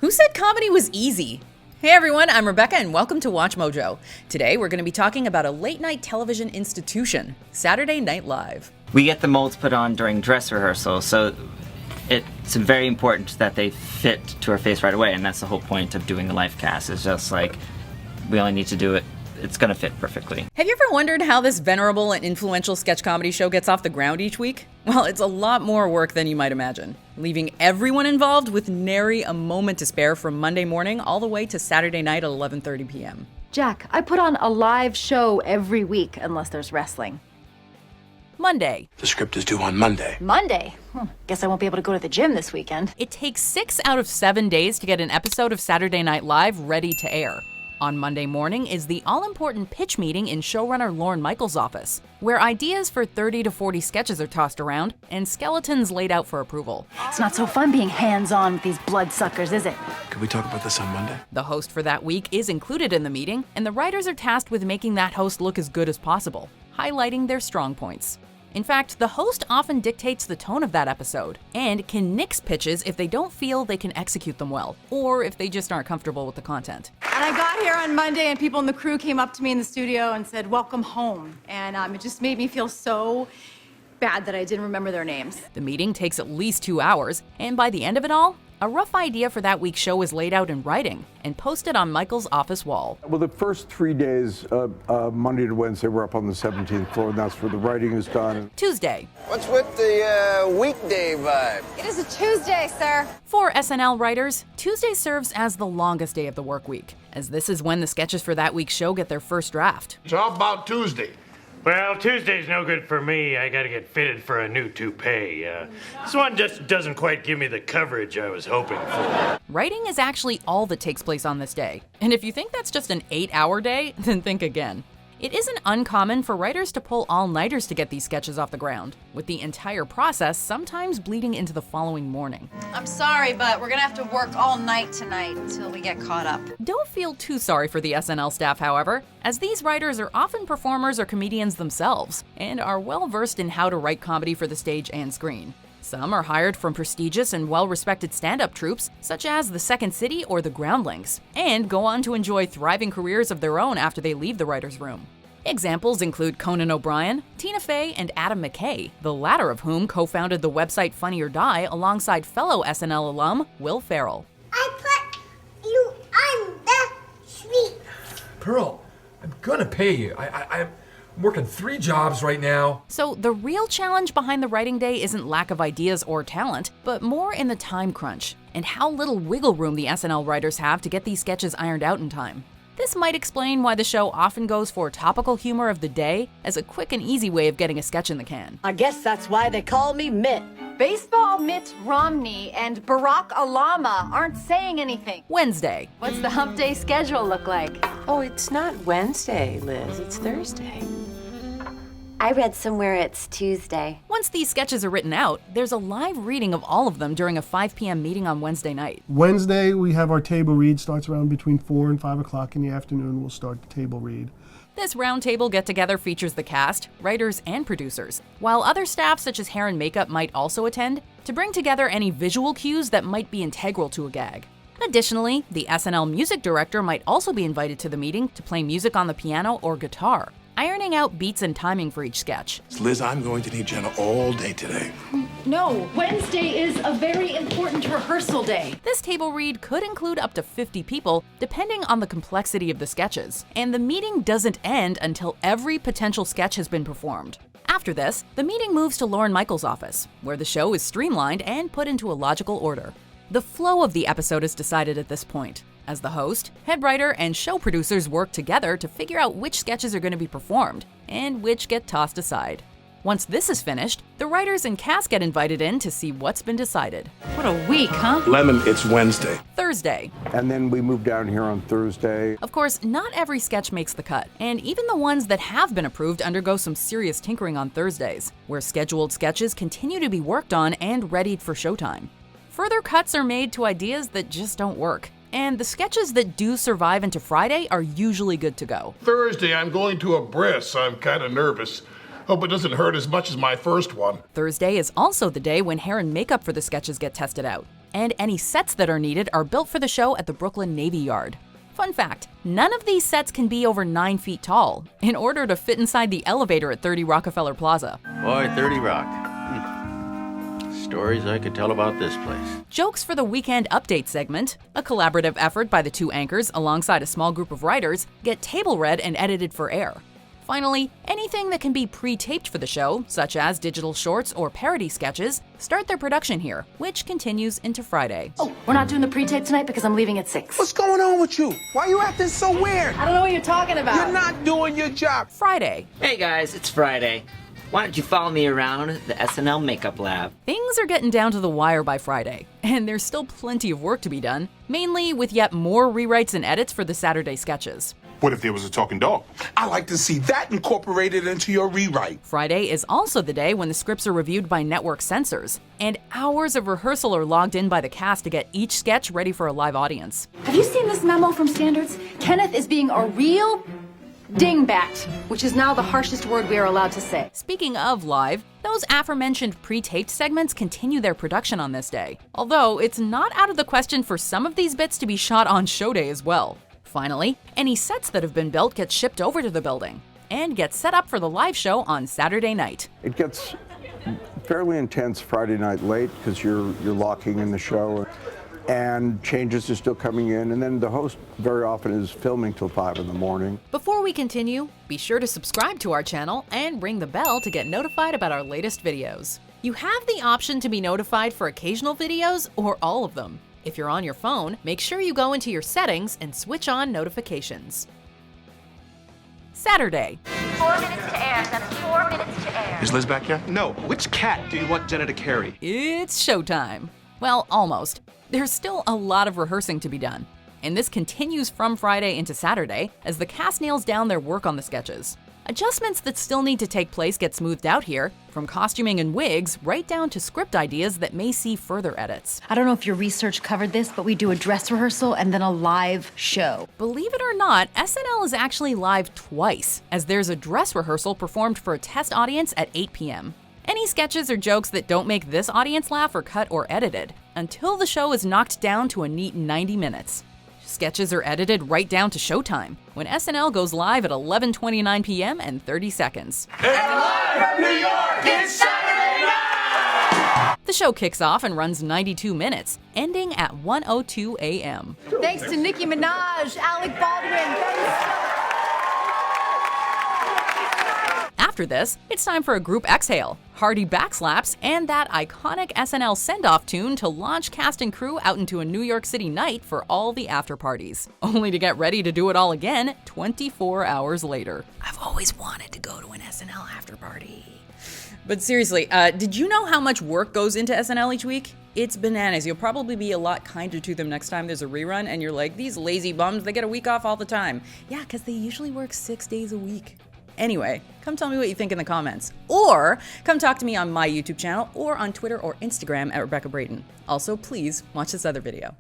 Who said comedy was easy? Hey everyone, I'm Rebecca and welcome to Watch Mojo. Today we're going to be talking about a late-night television institution, Saturday Night Live. We get the molds put on during dress rehearsal, so it's very important that they fit to our face right away, and that's the whole point of doing a live cast. It's just like, we only need to do it. It's gonna fit perfectly. Have you ever wondered how this venerable and influential sketch comedy show gets off the ground each week? Well, it's a lot more work than you might imagine, leaving everyone involved with nary a moment to spare from Monday morning all the way to Saturday night at 11:30 p.m. Jack, I put on a live show every week unless there's wrestling. Monday. The script is due on Monday. Monday? Guess I won't be able to go to the gym this weekend. It takes 6 out of 7 days to get an episode of Saturday Night Live ready to air. On Monday morning is the all-important pitch meeting in showrunner Lorne Michaels' office, where ideas for 30 to 40 sketches are tossed around and skeletons laid out for approval. It's not so fun being hands-on with these bloodsuckers, is it? Could we talk about this on Monday? The host for that week is included in the meeting, and the writers are tasked with making that host look as good as possible, highlighting their strong points. In fact, the host often dictates the tone of that episode and can nix pitches if they don't feel they can execute them well, or if they just aren't comfortable with the content. And I got here on Monday and people in the crew came up to me in the studio and said, "Welcome home." And it just made me feel so bad that I didn't remember their names. The meeting takes at least 2 hours, and by the end of it all, a rough idea for that week's show is laid out in writing and posted on Michael's office wall. Well, the first 3 days, Monday to Wednesday, we're up on the 17th floor, and that's where the writing is done. Tuesday. What's with the weekday vibe? It is a Tuesday, sir. For SNL writers, Tuesday serves as the longest day of the work week, as this is when the sketches for that week's show get their first draft. So how about Tuesday? Well, Tuesday's no good for me. I gotta get fitted for a new toupee. This one just doesn't quite give me the coverage I was hoping for. Writing is actually all that takes place on this day. And if you think that's just an 8-hour day, then think again. It isn't uncommon for writers to pull all-nighters to get these sketches off the ground, with the entire process sometimes bleeding into the following morning. I'm sorry, but we're gonna have to work all night tonight until we get caught up. Don't feel too sorry for the SNL staff, however, as these writers are often performers or comedians themselves, and are well-versed in how to write comedy for the stage and screen. Some are hired from prestigious and well-respected stand-up troupes, such as the Second City or the Groundlings, and go on to enjoy thriving careers of their own after they leave the writer's room. Examples include Conan O'Brien, Tina Fey, and Adam McKay, the latter of whom co-founded the website Funny or Die alongside fellow SNL alum Will Ferrell. I put you on the street. Pearl, I'm gonna pay you. I'm working 3 jobs right now. So the real challenge behind the writing day isn't lack of ideas or talent, but more in the time crunch and how little wiggle room the SNL writers have to get these sketches ironed out in time. This might explain why the show often goes for topical humor of the day as a quick and easy way of getting a sketch in the can. I guess that's why they call me Mitt. Baseball Mitt Romney and Barack Obama aren't saying anything. Wednesday. What's the hump day schedule look like? Oh, it's not Wednesday, Liz. It's Thursday. I read somewhere it's Tuesday. Once these sketches are written out, there's a live reading of all of them during a 5 p.m. meeting on Wednesday night. Wednesday, we have our table read. Starts around between 4 and 5 o'clock in the afternoon. We'll start the table read. This roundtable get-together features the cast, writers, and producers, while other staff such as hair and makeup might also attend to bring together any visual cues that might be integral to a gag. Additionally, the SNL music director might also be invited to the meeting to play music on the piano or guitar, ironing out beats and timing for each sketch. Liz, I'm going to need Jenna all day today. No, Wednesday is a very important rehearsal day. This table read could include up to 50 people, depending on the complexity of the sketches, and the meeting doesn't end until every potential sketch has been performed. After this, the meeting moves to Lorne Michaels' office, where the show is streamlined and put into a logical order. The flow of the episode is decided at this point, as the host, head writer, and show producers work together to figure out which sketches are going to be performed, and which get tossed aside. Once this is finished, the writers and cast get invited in to see what's been decided. What a week, huh? Lemon, it's Wednesday. Thursday. And then we move down here on Thursday. Of course, not every sketch makes the cut, and even the ones that have been approved undergo some serious tinkering on Thursdays, where scheduled sketches continue to be worked on and readied for showtime. Further cuts are made to ideas that just don't work, and the sketches that do survive into Friday are usually good to go. Thursday, I'm going to a bris. I'm kind of nervous. Hope it doesn't hurt as much as my first one. Thursday is also the day when hair and makeup for the sketches get tested out. and any sets that are needed are built for the show at the Brooklyn Navy Yard. Fun fact, none of these sets can be over 9 feet tall in order to fit inside the elevator at 30 Rockefeller Plaza. Boy, 30 Rock. Stories I could tell about this place. Jokes for the Weekend Update segment, a collaborative effort by the two anchors alongside a small group of writers, get table read and edited for air. Finally, anything that can be pre-taped for the show, such as digital shorts or parody sketches, start their production here, which continues into Friday. Oh, we're not doing the pre-tape tonight because I'm leaving at 6. What's going on with you? Why are you acting so weird? I don't know what you're talking about. You're not doing your job. Friday. Hey guys, it's Friday. Why don't you follow me around the SNL Makeup Lab? Things are getting down to the wire by Friday, and there's still plenty of work to be done, mainly with yet more rewrites and edits for the Saturday sketches. What if there was a talking dog? I like to see that incorporated into your rewrite. Friday is also the day when the scripts are reviewed by network censors, and hours of rehearsal are logged in by the cast to get each sketch ready for a live audience. Have you seen this memo from Standards? Kenneth is being a real dingbat, which is now the harshest word we are allowed to say. Speaking of live, those aforementioned pre-taped segments continue their production on this day, although it's not out of the question for some of these bits to be shot on show day as well. Finally, any sets that have been built get shipped over to the building and get set up for the live show on Saturday night. It gets fairly intense Friday night late because you're locking in the show and changes are still coming in, and then the host very often is filming till 5 in the morning. Before we continue, be sure to subscribe to our channel and ring the bell to get notified about our latest videos. You have the option to be notified for occasional videos or all of them. If you're on your phone, make sure you go into your settings and switch on notifications. Saturday. 4 minutes to air. That's 4 minutes to air. Is Liz back yet? No. Which cat do you want Jenna to carry? It's showtime. Well, almost. There's still a lot of rehearsing to be done. And this continues from Friday into Saturday as the cast nails down their work on the sketches. Adjustments that still need to take place get smoothed out here, from costuming and wigs right down to script ideas that may see further edits. I don't know if your research covered this, but we do a dress rehearsal and then a live show. Believe it or not, SNL is actually live twice, as there's a dress rehearsal performed for a test audience at 8 p.m. Any sketches or jokes that don't make this audience laugh are cut or edited, until the show is knocked down to a neat 90 minutes. Sketches are edited right down to showtime, when SNL goes live at 11:29 p.m. and 30 seconds. And live from New York, it's Saturday night! The show kicks off and runs 92 minutes, ending at 1:02 a.m. Thanks to Nicki Minaj, Alec Baldwin, After this, it's time for a group exhale, hearty backslaps, and that iconic SNL send-off tune to launch cast and crew out into a New York City night for all the after parties, only to get ready to do it all again 24 hours later. I've always wanted to go to an SNL after party. But seriously, did you know how much work goes into SNL each week? It's bananas. You'll probably be a lot kinder to them next time there's a rerun and you're like, these lazy bums, they get a week off all the time. Yeah, because they usually work 6 days a week. Anyway, come tell me what you think in the comments. Or come talk to me on my YouTube channel or on Twitter or Instagram at Rebecca Brayton. Also, please watch this other video.